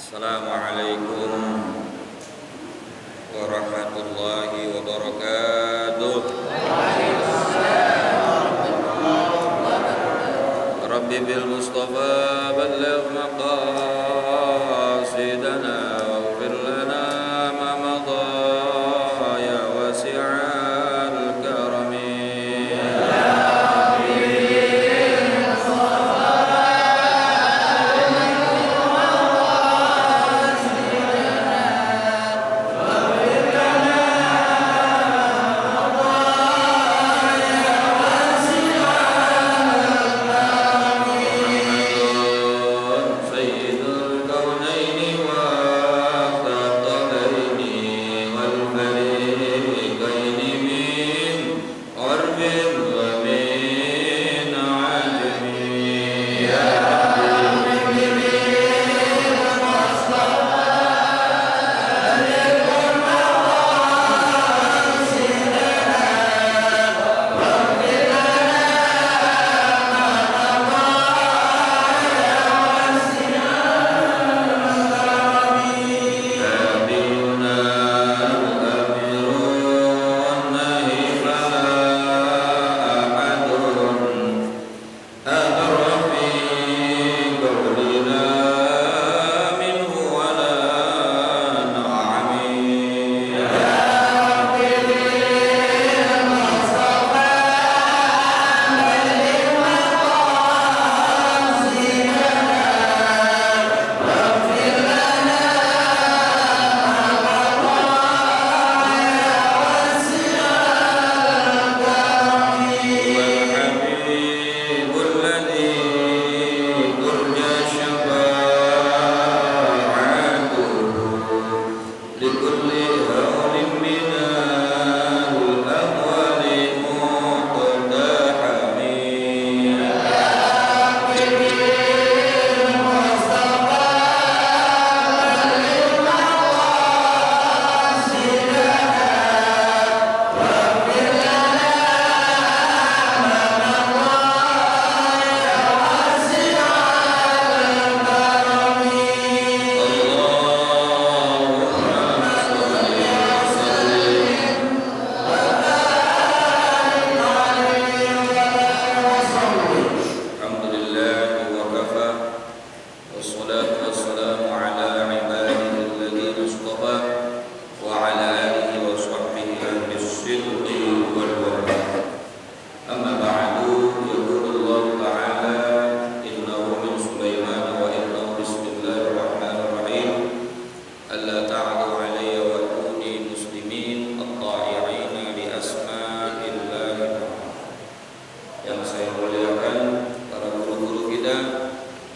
Assalamualaikum warahmatullahi wabarakatuh. Rabbi bil Mustafa balligh maqasidana waghfir lana ma madha ya wasi'al karami.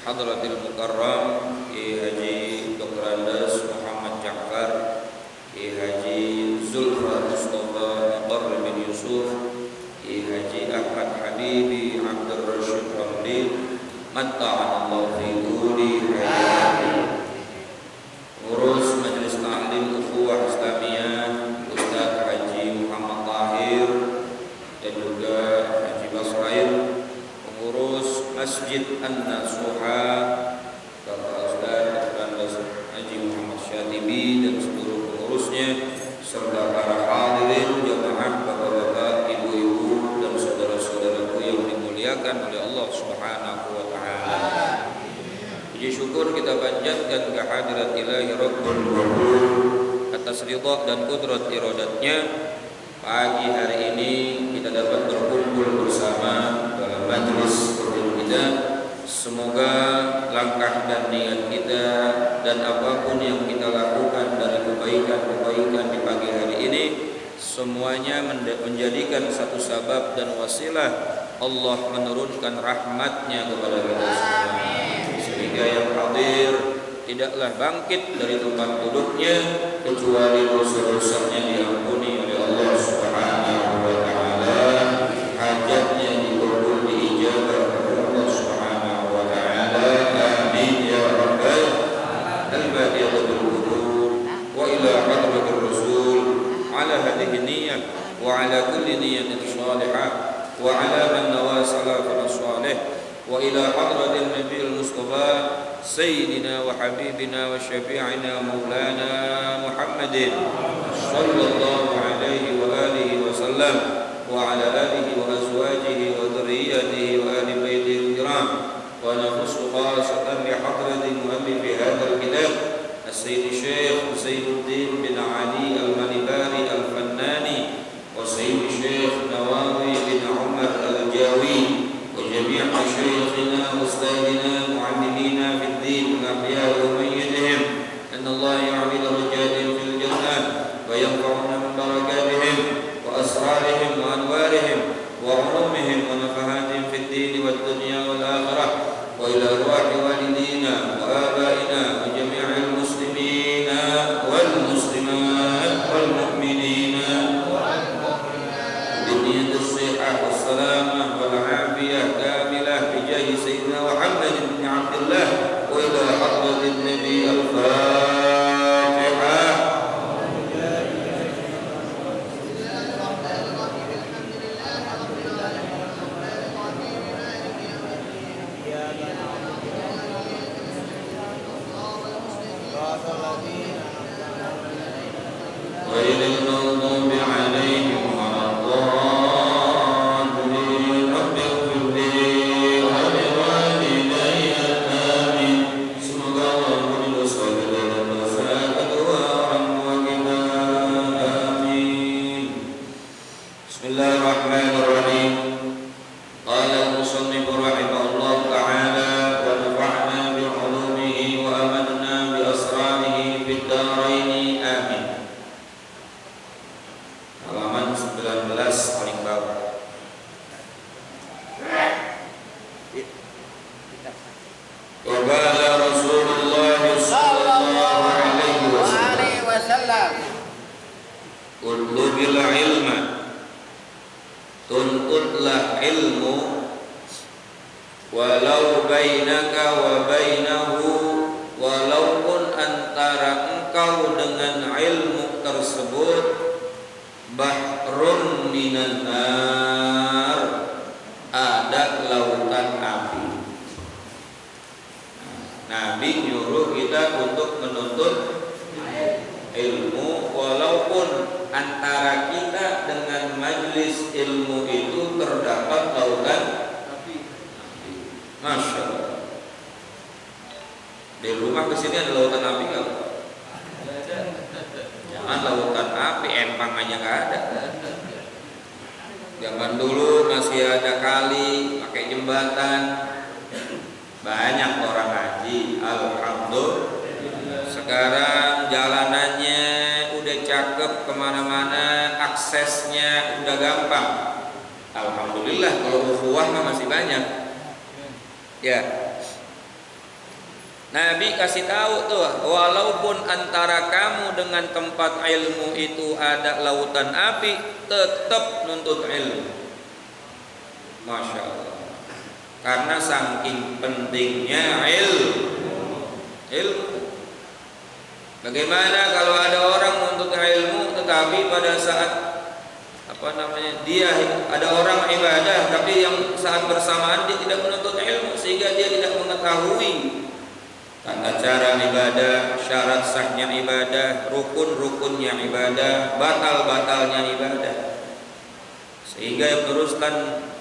Hadratil Mukarram Kiai Haji Dr. Andes Muhammad Ja'far, Kiai Haji Zulfa Mustafa Muqarrib bin Yusuf, Kiai Haji Ahmad Habibi Abdul Rashid Ramli, matta'anallahu fi tuli hayati, Urus Majelis Ta'lim Ukhuwah Islamiyah Ustaz Haji Muhammad Tahir dan juga Haji Basrail, pengurus Masjid An-Nasuha Bapak Ustaz Haji Muhammad Syatibi dan seluruh pengurusnya, serta para hadirin jamaah, bapak-bapak, ibu-ibu dan saudara-saudaraku yang dimuliakan oleh Allah Subhanahu wa taala. Puji syukur kita panjatkan kehadirat Ilahi Rabbul Ghafur atas ridha dan kudrat iradatnya. Pagi hari ini kita dapat berkumpul bersama dalam majelis kita. Semoga langkah dan niat kita dan apapun yang kita lakukan dari kebaikan-kebaikan di pagi hari ini semuanya menjadikan satu sabab dan wasilah Allah menurunkan rahmatnya kepada kita semua, sehingga yang hadir tidaklah bangkit dari tempat duduknya kecuali dosa-dosanya diampuni oleh Allah Subhanahu wa taala, hajatnya dikabul diijabah oleh Allah Subhanahu wa taala. Amin ya rabbal alamin. Wa ila hadratir rasul ala hadhihi niyyah wa ala kulli niyyatin salihah wa ala man nawasala fi salih wa ila hadratil nabiyil mustafa سيدنا وحبيبنا وشفيعنا مولانا محمد صلى الله عليه وآله وسلم وعلى آله وأزواجه وذريته وآل بيته الكرام ونخص خاصة بحضرة مؤلف هذا الكتاب السيد الشيخ زين الدين بن علي المنباري الفناني وسيد الشيخ نواوي بن عمر الجاوي وجميع مشايخنا وأستاذنا معلمينا في الدين الأحياء وميتهم أن الله يعلي درجاتهم في الجنة وينفعنا من بركاتهم وأسرارهم وأنوارهم وعلومهم ونفحاتهم في الدين والدنيا والآخرة وإلى أرواح والدينا وآبائنا وجميع المسلمين والمسلمات والمؤمنين بالنية الصحة والسلامة والعافية كاملة بجاه سيدنا محمد بن عبد الله وإلى حضرة النبي الفاتحة. غير المغضوب عليهم ولا الضالين رب اغفر لي ولوالدي آمين. Semoga Allah memberi dosa dan dosa kedua orang tua kita. Amin. Bismillahirrahmanirrahim. Qala al-musannif rahimahullah ta'ala wa nafa'na bi 'ulumihi wa amanna bi asrarihi fid dharain. Amin. Halaman 19 paling bawah. Wa qala Rasulullah sallallahu alaihi wasallam Utlubil ilma, tuntutlah ilmu walau bainaka wa bainahu, walaupun antara engkau dengan ilmu tersebut bahrun minan nar, ada lautan api. Nabi nyuruh kita untuk menuntut ilmu walaupun antara kita dengan majelis ilmu itu terdapat lautan api. Masya Allah. Di rumah kesini ada lautan api nggak? Jangan lautan api, empang aja nggak ada. Zaman dulu masih ada kali, pakai jembatan, banyak orang haji, alhamdulillah. Sekarang jalanannya udah cakep, kemana-mana aksesnya udah gampang, alhamdulillah. Kalau ukhuwah mah masih banyak. Ya, Nabi kasih tahu tuh, walaupun antara kamu dengan tempat ilmu itu ada lautan api, tetap nuntut ilmu. Masya Allah. Karena saking pentingnya ilmu. Bagaimana kalau ada orang menuntut ilmu tetapi pada saat dia ada orang ibadah tapi yang saat bersamaan dia tidak menuntut ilmu, sehingga dia tidak mengetahui tata cara ibadah, syarat sahnya ibadah, rukun-rukunnya ibadah, batal-batalnya ibadah. Sehingga Ibnu Ruslan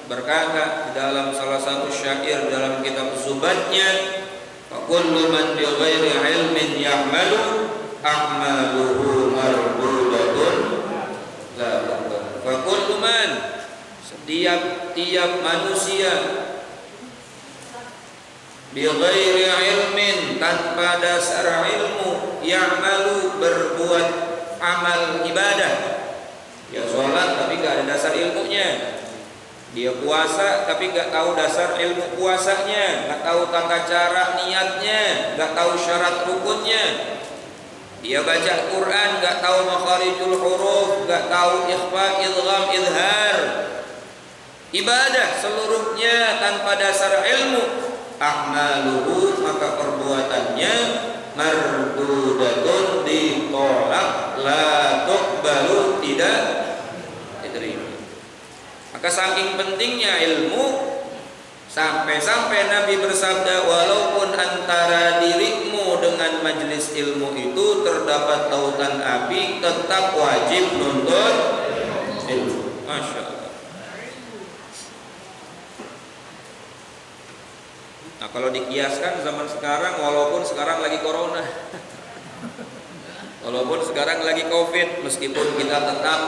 berkata di dalam salah satu syair dalam kitab Zubatnya, fa kullu man bi ghairi ilmin ya'malu a'maluhu mardudatun la tuqbal. Fa kullu man, setiap manusia bi ghairi ilmin, tanpa dasar ilmu, ya'malu, berbuat amal ibadah. Ya sholat tapi gak ada dasar ilmunya. Dia puasa tapi gak tahu dasar ilmu puasanya, gak tahu tata cara niatnya, gak tahu syarat rukunnya. Dia baca Quran gak tahu makharijul huruf, gak tahu ikhfa, idgham, idhar. Ibadah seluruhnya tanpa dasar ilmu, a'maluhu, maka perbuatannya mardudatun, ditolak, la tuqbalu, tidak diterima. Maka saking pentingnya ilmu, Sampai-sampai Nabi bersabda, walaupun antara dirimu dengan majelis ilmu itu terdapat lautan api, tetap wajib nuntut ilmu. Masya Allah. Nah kalau dikiaskan zaman sekarang, walaupun sekarang lagi corona, walaupun sekarang lagi covid, meskipun kita tetap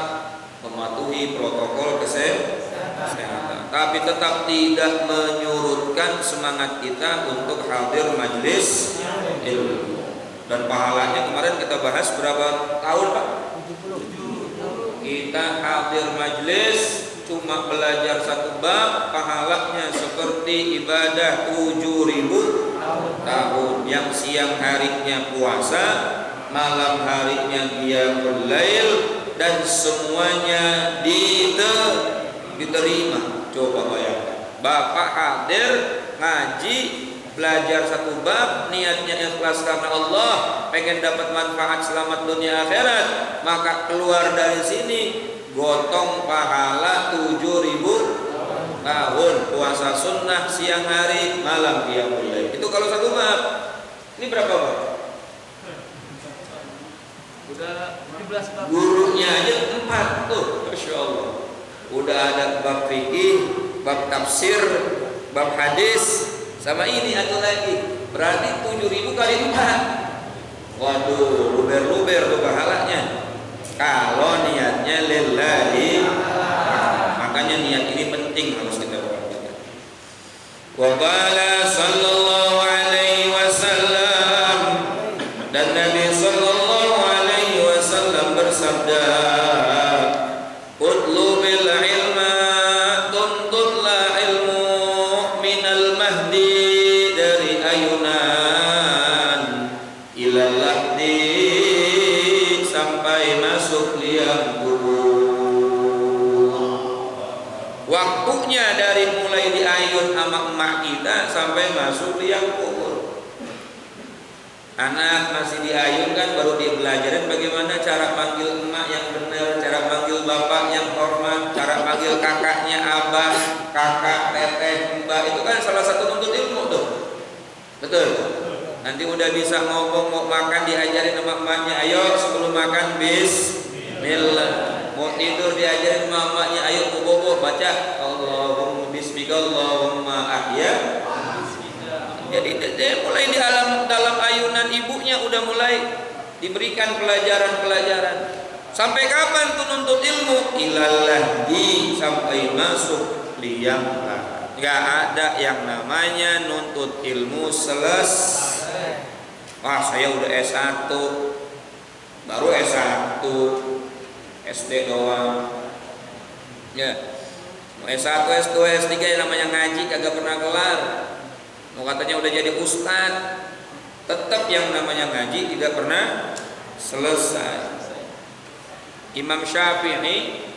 mematuhi protokol kesehatan, tapi tetap tidak menyurutkan semangat kita untuk hadir majelis ilmu. Dan pahalanya kemarin kita bahas berapa tahun Pak? 70. Kita hadir majelis cuma belajar satu bab, pahalanya seperti ibadah 7.000 tahun. Yang siang harinya puasa, malam harinya qiyamul lail, dan semuanya diterima. Coba bayangkan, Bapak hadir ngaji, belajar satu bab, niatnya ikhlas karena Allah, pengen dapat manfaat selamat dunia akhirat, maka keluar dari sini gotong pahala 7.000 tahun puasa sunnah siang hari, malam qiyamul lail. Itu kalau satu bab. Ini berapa bab? Udah 17 bab. Gurunya aja 4 tuh, Masya Allah. Udah ada bab fikih, bab tafsir, bab hadis, sama ini atau lagi. Berarti 7.000 kali 4. Waduh, luber-luber tuh pahalanya. Kalau niatnya lillahi, makanya niat ini penting, harus kita perhatikan. Wa qala sallallahu alaihi wasallam, dan Nabi sallallahu alaihi wasallam bersabda, utlubil ilma, tuntutlah ilmu minal mahdi, dari ayunan, ilal lahdi, sampai masuk liang kubur. Waktunya dari mulai diayun sama emak kita sampai masuk liang kubur. Anak masih diayun kan, baru dia belajarin bagaimana cara panggil emak yang benar, cara panggil bapak yang hormat, cara panggil kakaknya abah, kakak, teteh, mbak. Itu kan salah satu nuntut ilmu tuh. Betul. Nanti udah bisa ngomong, mau makan diajarin sama emaknya, ayo sebelum makan bismillah. Mau tidur diajarin sama emaknya, ayo bobo baca Allahumma bismika Allahumma ahya. Jadi mulai di dalam ayunan ibunya udah mulai diberikan pelajaran-pelajaran. Sampai kapan tuh nuntut ilmu? Ilalahdi, sampai masuk liang lahat. Gak ada yang namanya nuntut ilmu selesai. Wah, saya udah S1, baru S1, SD doang. Ya, mau S1, S2, S3 yang namanya ngaji kagak pernah kelar. Mau katanya udah jadi ustad, tetap yang namanya ngaji tidak pernah selesai. Imam Syafi'i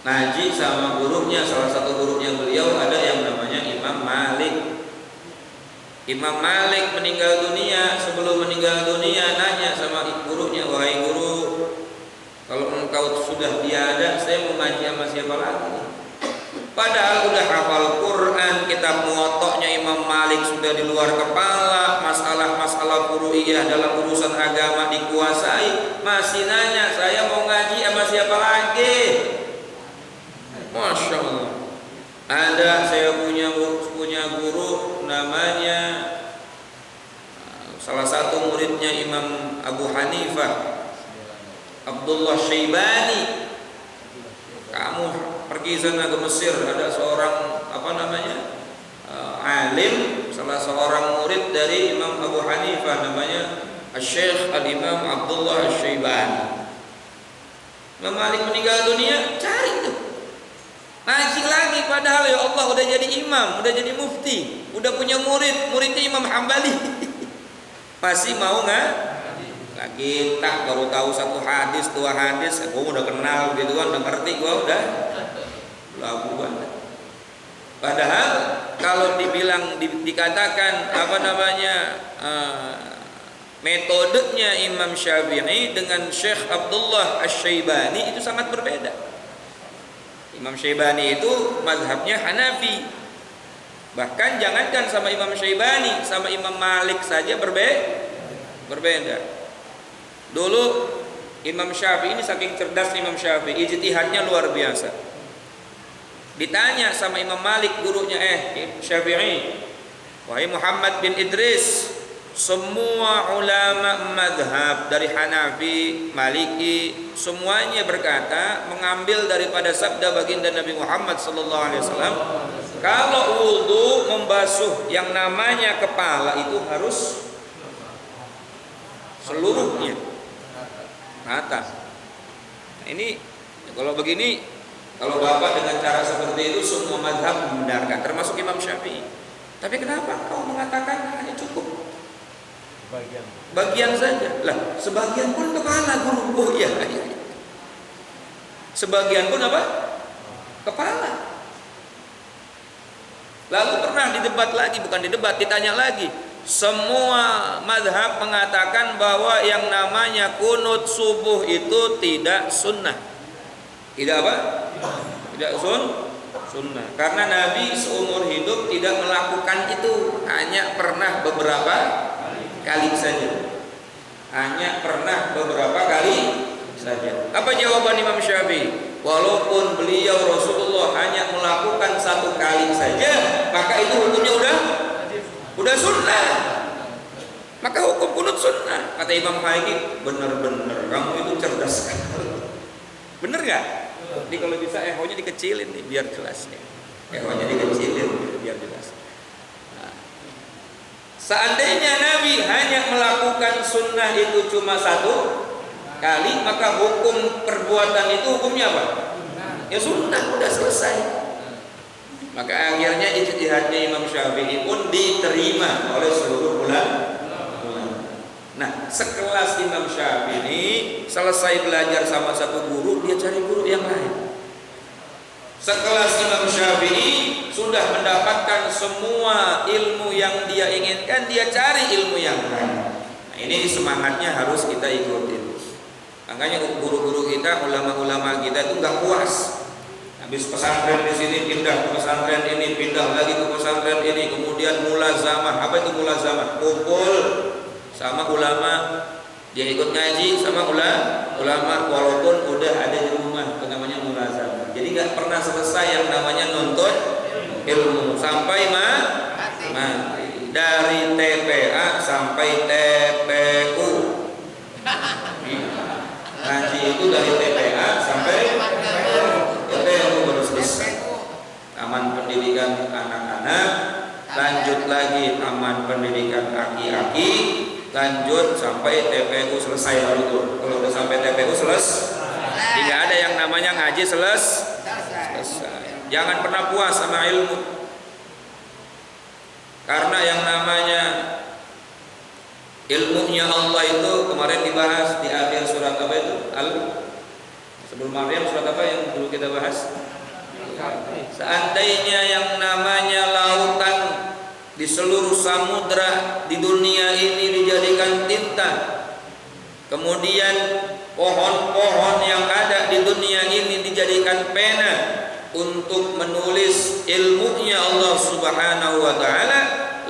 ngaji sama gurunya, salah satu gurunya beliau ada yang namanya Imam Malik. Imam Malik meninggal dunia, sebelum meninggal dunia nanya sama gurunya, wahai guru, kalau engkau sudah tiada, saya mau ngaji sama siapa lagi? Padahal udah hafal Quran, kitab muwatta'nya Imam Malik sudah di luar kepala, masalah-masalah furu'iyah dalam urusan agama dikuasai, masih nanya saya mau ngaji sama siapa lagi? Masya Allah. Ada saya punya guru namanya, salah satu muridnya Imam Abu Hanifah, Abdullah Syaibani. Kamu pergi sana ke Mesir, ada seorang alim, salah seorang murid dari Imam Abu Hanifah namanya Syekh Al-Imam Abdullah Syaibani. Imam Malik meninggal dunia, cari tuh ngaji lagi, padahal ya Allah udah jadi imam, udah jadi mufti, udah punya muridnya Imam Hambali. Masih mau nggak? Nah, kita baru tahu satu hadis, 2 hadis, gua udah kenal gitu kan, udah ngerti, gua udah laguan. Padahal kalau dibilang dikatakan metodenya Imam Syafi'i dengan Syekh Abdullah Asy-Syaibani itu sangat berbeda. Imam Syaibani itu mazhabnya Hanafi. Bahkan jangankan sama Imam Syaibani, sama Imam Malik saja berbeda. Dulu Imam Syafi'i ini saking cerdas Imam Syafi'i, ijtihadnya luar biasa. Ditanya sama Imam Malik gurunya, Syafi'i, wahai Muhammad bin Idris, semua ulama madhab dari Hanafi, Maliki, semuanya berkata mengambil daripada sabda baginda Nabi Muhammad SAW, kalau wudhu membasuh yang namanya kepala itu harus seluruhnya rata. Nah, ini kalau begini, kalau Bapak dengan cara seperti itu semua madhab membenarkan, termasuk Imam Syafi'i. Tapi kenapa kau mengatakan hanya cukup bagian saja? Lah, sebagian pun kepala guru. Oh iya. Sebagian pun apa? Kepala. Lalu pernah didebat lagi, bukan didebat, ditanya lagi. Semua mazhab mengatakan bahwa yang namanya kunut subuh itu tidak sunnah. Tidak apa? Tidak sunnah. Karena Nabi seumur hidup tidak melakukan itu, hanya pernah beberapa kali saja. Hanya pernah beberapa kali saja. Apa jawaban Imam Syafi'i? Walaupun beliau Rasulullah hanya melakukan satu kali saja, maka itu hukumnya udah sunnah. Maka hukum kunut sunnah. Kata Imam Haiki, benar-benar kamu itu cerdas sekali. Bener nggak? Jadi kalau bisa ehonya dikecilin nih biar jelas nih. Ehonya dikecilin biar jelas. Nah, seandainya Nabi hanya melakukan sunnah itu cuma satu kali, maka hukum perbuatan itu hukumnya apa? Ya sunnah, udah selesai. Maka akhirnya ijtihadnya Imam Syafi'i pun diterima oleh seluruh ulama. Nah, sekelas Imam Syafi'i selesai belajar sama satu guru, dia cari guru yang lain. Sekelas Imam Syafi'i sudah mendapatkan semua ilmu yang dia inginkan, dia cari ilmu yang lain. Nah, ini semangatnya harus kita ikutin. Makanya guru-guru kita, ulama-ulama kita itu nggak puas. Habis pesantren di sini pindah ke pesantren ini, pindah lagi ke pesantren ini, kemudian mulazamah. Apa itu mulazamah? Kumpul sama ulama, dia ikut ngaji sama ulama walaupun udah ada di rumah, itu namanya mulazamah. Jadi nggak pernah selesai yang namanya nuntut ilmu sampai mati. Dari TPA sampai TPU. Ngaji itu dari TPA sampai TPU baru selesai. Taman pendidikan anak-anak, lanjut lagi taman pendidikan aki-aki, lanjut sampai TPU selesai baru itu. Kalau udah sampai TPU selesai, tidak ada yang namanya ngaji selesai. Jangan pernah puas sama ilmu. Karena yang namanya ilmunya Allah itu kemarin dibahas di akhir surat apa itu? Sebelum Maryam surat apa yang dulu kita bahas? Seandainya yang namanya lautan di seluruh samudra di dunia ini dijadikan tinta, kemudian pohon-pohon yang ada di dunia ini dijadikan pena untuk menulis ilmunya Allah Subhanahu wa taala,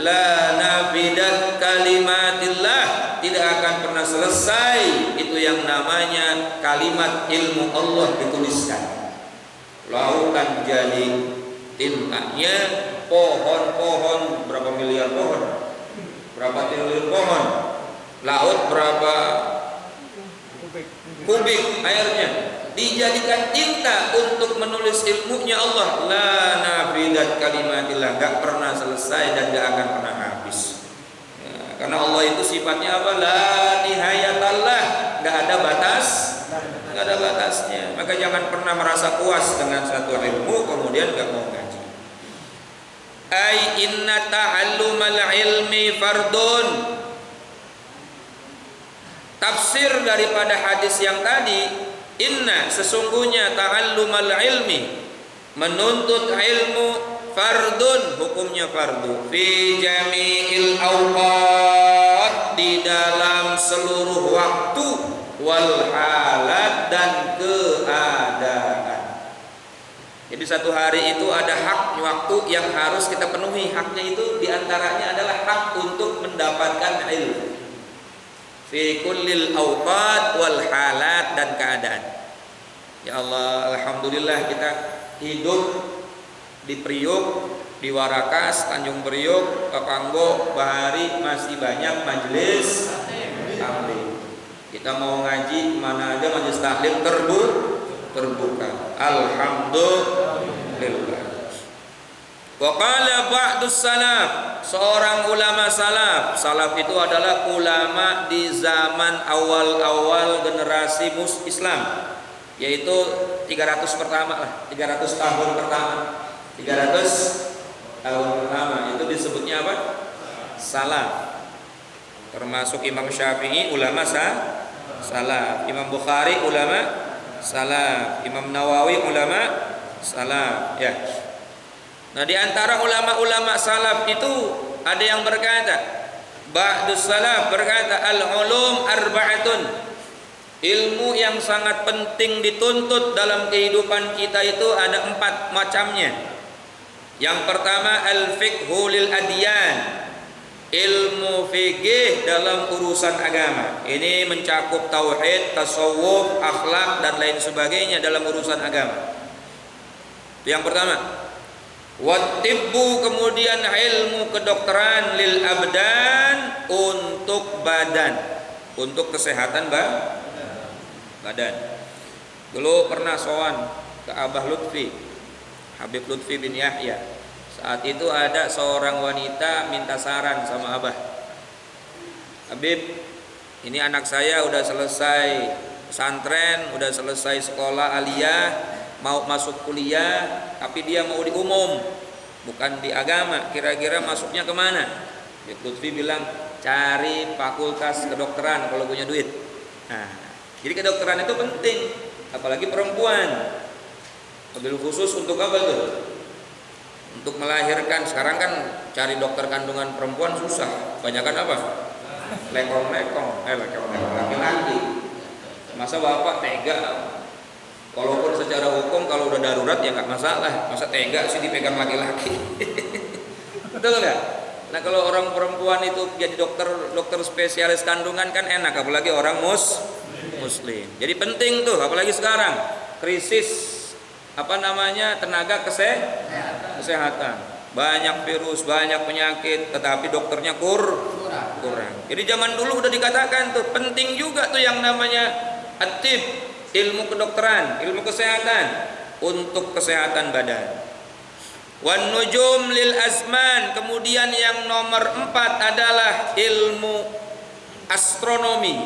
la nafidat kalimatillah, tidak akan pernah selesai itu yang namanya kalimat ilmu Allah dituliskan. Lautan jadi tintanya, pohon-pohon berapa miliar pohon, berapa triliun pohon, laut berapa kubik airnya dijadikan tinta untuk menulis ilmunya Allah. La nafidat kalimatillah, gak pernah selesai dan gak akan pernah habis ya, karena Allah itu sifatnya apa? La nihayatallah, gak ada batasnya. Maka jangan pernah merasa puas dengan satu ilmu kemudian gak mau ngaji. Ai inna ta'allumal ilmi fardun. Tafsir daripada hadis yang tadi, inna sesungguhnya ta'allumal ilmi, menuntut ilmu, fardun hukumnya fardu, fi jami'il awqat, di dalam seluruh waktu, wal halat dan keadaan. Jadi satu hari itu ada hak waktu yang harus kita penuhi. Haknya itu diantaranya adalah hak untuk mendapatkan ilmu fi kullil awqat wal halat dan keadaan. Ya Allah, alhamdulillah kita hidup di Priuk, di Warakas, Tanjung Priuk, Papanggo, Bahari masih banyak majelis taklim. Kita mau ngaji mana aja majelis taklim terbuka. Alhamdulillah. Wa qala ba'dus salaf, seorang ulama salaf itu adalah ulama di zaman awal-awal generasi Islam, yaitu 300 pertama lah, 300 tahun pertama. 300 tahun pertama itu disebutnya apa? Salaf. Termasuk Imam Syafi'i ulama salaf, Imam Bukhari ulama salaf, Imam Nawawi ulama salaf, ya. Nah, di antara ulama-ulama salaf itu ada yang berkata, ba'dus salaf berkata, al-ulum arba'atun. Ilmu yang sangat penting dituntut dalam kehidupan kita itu ada 4 macamnya. Yang pertama al-fiqhu lil adyan. Ilmu fikih dalam urusan agama. Ini mencakup tauhid, tasawuf, akhlak dan lain sebagainya dalam urusan agama. Itu yang pertama. Wattibbu, kemudian ilmu kedokteran lil abdan, untuk badan, untuk kesehatan badan. Dulu pernah sowan ke Abah Lutfi, Habib Lutfi bin Yahya. Saat itu ada seorang wanita minta saran sama Abah. Habib, ini anak saya udah selesai pesantren, udah selesai sekolah aliyah, mau masuk kuliah, tapi dia mau di umum, bukan di agama. Kira-kira masuknya kemana? Habib Lutfi bilang, cari fakultas kedokteran kalau punya duit. Nah, jadi kedokteran itu penting, apalagi perempuan. Mobil khusus untuk apa tuh? Untuk melahirkan. Sekarang kan cari dokter kandungan perempuan susah. Banyakan apa? Lekong-lekong laki-laki. Masa bapak tega? Walaupun secara hukum kalau udah darurat ya nggak masalah. Masa tega sih dipegang laki-laki? Betul nggak? Nah, kalau orang perempuan itu jadi dokter spesialis kandungan kan enak, apalagi orang muslim. Jadi penting tuh, apalagi sekarang krisis tenaga kesehatan. Banyak virus, banyak penyakit, tetapi dokternya kurang. Jadi zaman dulu udah dikatakan tuh penting juga tuh yang namanya at-tib, ilmu kedokteran, ilmu kesehatan untuk kesehatan badan. Wan nujum lil azman, kemudian yang nomor 4 adalah ilmu astronomi.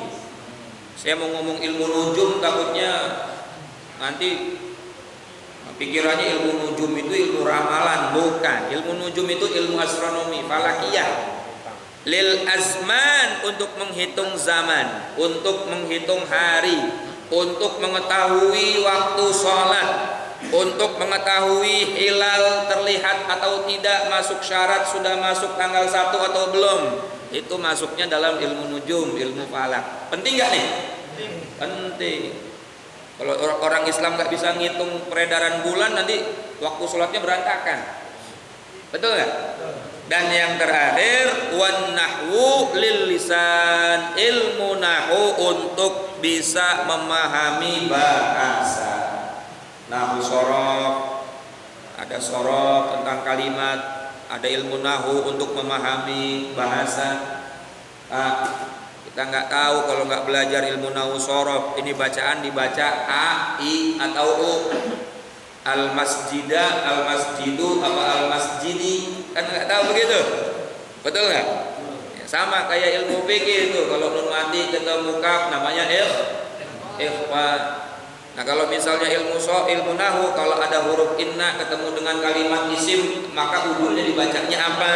Saya mau ngomong ilmu nujum takutnya nanti pikirannya ilmu nujum itu ilmu ramalan. Bukan, ilmu nujum itu ilmu astronomi, falakiyah. Lil azman, untuk menghitung zaman, untuk menghitung hari, untuk mengetahui waktu sholat, untuk mengetahui hilal terlihat atau tidak, masuk syarat, sudah masuk tanggal 1 atau belum. Itu masuknya dalam ilmu nujum, ilmu falak. Penting gak nih? Penting. Kalau orang Islam nggak bisa ngitung peredaran bulan, nanti waktu sholatnya berantakan. Betul nggak? Dan yang terakhir, wan nahwu lil lisan, ilmu nahwu untuk bisa memahami bahasa. Nahwu sorof, ada sorof tentang kalimat, ada ilmu nahwu untuk memahami bahasa. Kita nggak tahu kalau nggak belajar ilmu nahwu sorof, ini bacaan dibaca a, i atau u. Al masjidah, al masjidu, apa al masjidi, kan nggak tahu begitu. Betul nggak? Ya, sama kayak ilmu fikih itu, kalau nun mati ketemu kaf namanya ikhfa. Nah, kalau misalnya ilmu nahwu, kalau ada huruf inna ketemu dengan kalimat isim, maka ujungnya dibacanya apa?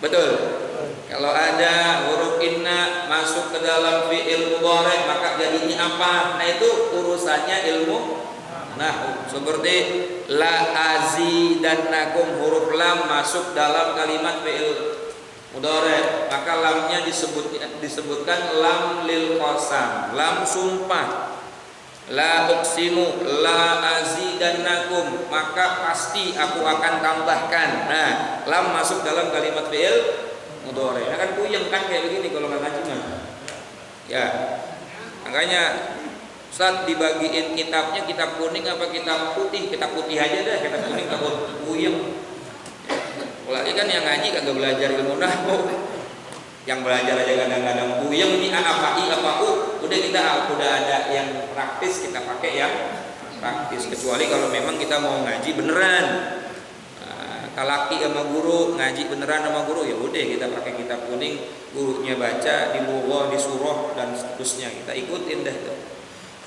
Betul. Kalau ada huruf inna masuk ke dalam fi'il mudhari, maka jadinya apa? Nah, itu urusannya ilmu nahwu. Seperti la azidannakum, huruf lam masuk dalam kalimat fi'il mudhari, maka lamnya disebutkan lam lil qasam, lam sumpah. La uqsimu la azidannakum, maka pasti aku akan tambahkan. Nah, lam masuk dalam kalimat fi'il mudhari. Nah, kan puyeng kan kayak begini kalau nggak ngaji mah. Ya. Makanya Ustaz dibagiin kitabnya, kitab kuning apa kitab putih? Kitab putih aja dah, kitab kuning takut puyeng. Lagi kan yang ngaji kagak belajar ilmu nahwu. Yang belajar aja kadang-kadang puyeng ini apa i apa u, udah kita udah ada yang praktis kita pakai yang praktis, kecuali kalau memang kita mau ngaji beneran, talaki sama guru, ngaji beneran sama guru, ya udah kita pakai kitab kuning, gurunya baca di lughah, di surah dan seterusnya, kita ikutin dah tuh.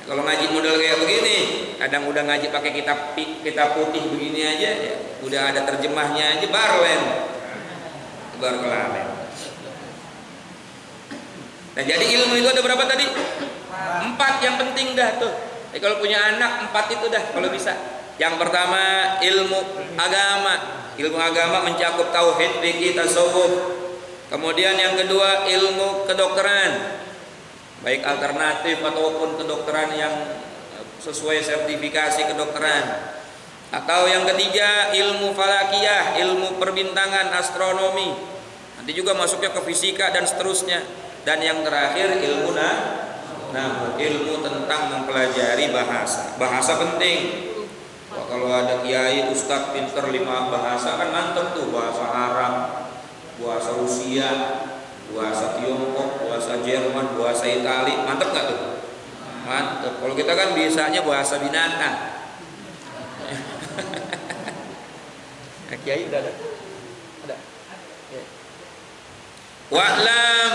Kalau ngaji model kayak begini, kadang udah ngaji pakai kitab putih begini aja, ya, udah ada terjemahnya aja barlen, baru kelalen. Nah, jadi ilmu itu ada berapa tadi? 4 yang penting dah tuh. Jadi kalau punya anak 4 itu dah kalau bisa. Yang pertama ilmu agama. Ilmu agama mencakup tauhid, fikih, tasawuf. Kemudian yang kedua ilmu kedokteran, baik alternatif ataupun kedokteran yang sesuai sertifikasi kedokteran. Atau yang ketiga ilmu falakiyah, ilmu perbintangan, astronomi. Nanti juga masuknya ke fisika dan seterusnya. Dan yang terakhir ilmu ilmu tentang mempelajari bahasa. Bahasa penting. Wah, kalau ada kiai ustadz pinter 5 bahasa kan mantep tuh, bahasa Arab, bahasa Rusia, bahasa Tiongkok, bahasa Jerman, bahasa Itali, mantep nggak tuh? Mantep. Kalau kita kan biasanya bahasa binatang. Nah, kiai udah ada. Wa'lam,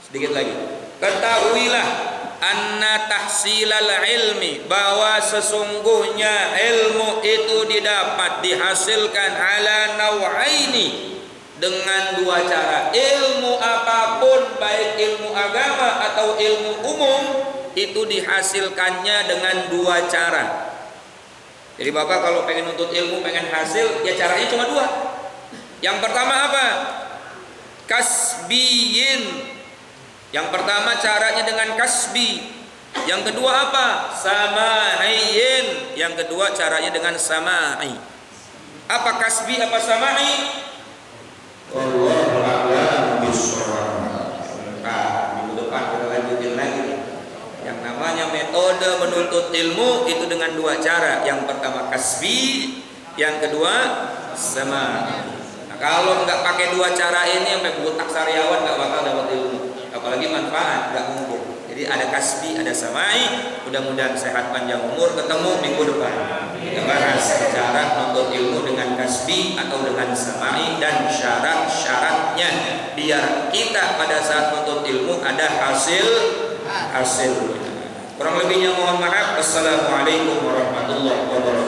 sedikit lagi, ketahuilah anna tahsilal ilmi, bahwa sesungguhnya ilmu itu dihasilkan ala nau'aini, dengan 2 cara. Ilmu apapun, baik ilmu agama atau ilmu umum, itu dihasilkannya dengan 2 cara. Jadi Bapak kalau pengen nuntut ilmu, pengen hasil, ya caranya cuma 2. Yang pertama apa? Kasbiyin. Yang pertama caranya dengan kasbi. Yang kedua apa? Sama'iyin. Yang kedua caranya dengan sama'i. Apa kasbi, apa sama'i? Wallahu a'lam bishawab. Nah, minggu depan kita lanjutin lagi. Yang namanya metode menuntut ilmu itu dengan 2 cara. Yang pertama kasbi, yang kedua sama'i. Kalau nggak pakai 2 cara ini, sampai butak sariawan nggak bakal dapat ilmu, apalagi manfaat nggak ngumpul. Jadi ada kasbi, ada samai. Mudah-mudahan sehat panjang umur. Ketemu minggu depan. Kita bahas cara menuntut ilmu dengan kasbi atau dengan samai dan syarat-syaratnya, biar kita pada saat menuntut ilmu ada hasilnya. Kurang lebihnya mohon maaf. Assalamualaikum warahmatullahi wabarakatuh.